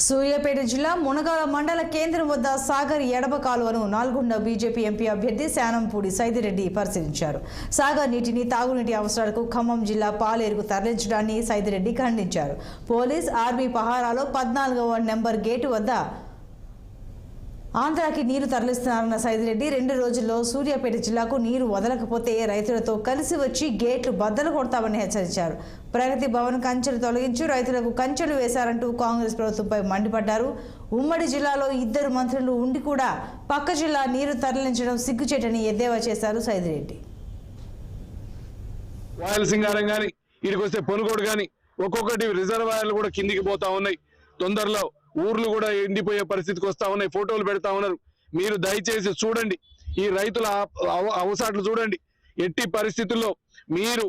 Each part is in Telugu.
సూర్యాపేట జిల్లా మునగాల మండల కేంద్రం వద్ద సాగర్ ఎడమ కాలువను నల్గొండ బీజేపీ ఎంపీ అభ్యర్థి శానంపూడి సైదిరెడ్డి పరిశీలించారు. సాగర్ నీటిని తాగునీటి అవసరాలకు ఖమ్మం జిల్లా పాలేరుకు తరలించడాన్ని సైదిరెడ్డి ఖండించారు. పోలీస్ ఆర్మీ పహారాలో 14వ నెంబర్ గేటు వద్ద ఆంధ్రాకి నీరు తరలిస్తున్నారన్న సైదిరెడ్డి 2 రోజుల్లో సూర్యాపేట జిల్లాకు నీరు వదలకపోతే రైతులతో కలిసి వచ్చి గేట్లు బద్దలు కొడతామని హెచ్చరించారు. ప్రగతి భవన్ కంచెలు తొలగించి రైతులకు కంచెలు వేశారంటూ కాంగ్రెస్ ప్రభుత్వంపై మండిపడ్డారు. ఉమ్మడి జిల్లాలో 2 మంత్రులు ఉండి కూడా పక్క జిల్లా నీరు తరలించడం సిగ్గుచేటని ఎద్దేవా చేశారు సైదిరెడ్డి. వాయలసింగారం గాని ఇడికొస్తే పొనుగోడు గాని ఒక్కొక్కటి రిజర్వాయర్లు కూడా కిందికి పోతా ఉన్నాయి. తొందరలో ఊర్లు కూడా ఎండిపోయే పరిస్థితికి వస్తా ఉన్నాయి. ఫోటోలు పెడతా ఉన్నారు. మీరు దయచేసి చూడండి, ఈ రైతుల అవసాట్లు చూడండి. ఎట్టి పరిస్థితుల్లో మీరు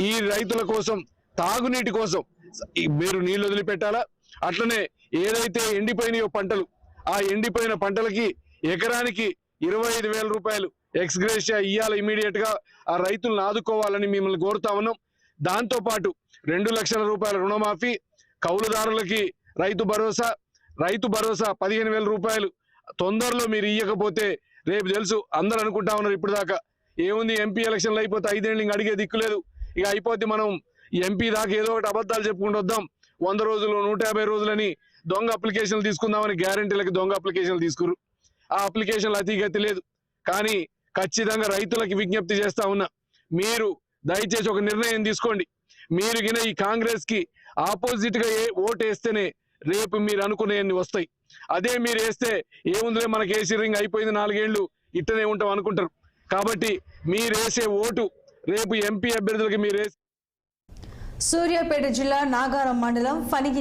ఈ రైతుల కోసం తాగునీటి కోసం మీరు నీళ్లు వదిలిపెట్టాలా. అట్లనే ఏదైతే ఎండిపోయినాయో పంటలు, ఆ ఎండిపోయిన పంటలకి ఎకరానికి 25,000 రూపాయలు ఎక్స్గ్రేషియా ఇయ్యాలి. ఇమీడియట్ గా ఆ రైతులను ఆదుకోవాలని మిమ్మల్ని కోరుతా ఉన్నాం. దాంతో పాటు 2 లక్షల రూపాయల రుణమాఫీ, కౌలుదారులకి రైతు భరోసా 15,000 రూపాయలు తొందరలో మీరు ఇయ్యకపోతే రేపు తెలుసు అందరూ అనుకుంటా ఉన్నారు ఇప్పుడు దాకా ఏముంది ఎంపీ ఎలక్షన్లు అయిపోతే 5 ఏళ్ళు ఇంక అడిగే దిక్కు లేదు. ఇక అయిపోతే మనం ఎంపీ దాకా ఏదో ఒకటి అబద్ధాలు చెప్పుకుంటూ వద్దాం. 100 రోజులు 150 రోజులని దొంగ అప్లికేషన్లు తీసుకుందామని గ్యారంటీలకి దొంగ అప్లికేషన్లు తీసుకురు. ఆ అప్లికేషన్లు అతిగతి లేదు. కానీ ఖచ్చితంగా రైతులకి విజ్ఞప్తి చేస్తా ఉన్నా, మీరు దయచేసి ఒక నిర్ణయం తీసుకోండి. మీరు గిన ఈ కాంగ్రెస్ కి ఆపోజిట్ గా ఓటు వేస్తేనే రేపు మీరు అనుకునేవన్నీ వస్తాయి. అదే మీరు వేస్తే ఏముందిలే మనకి ఏసీ రింగ్ అయిపోయింది 4 ఏళ్ళు ఇట్టనే ఉంటాం అనుకుంటారు. కాబట్టి మీరు వేసే ఓటు రేపు ఎంపీ అభ్యర్థులకి మీరు సూర్యాపేట జిల్లా నాగారం మండలం ఫణిగిరి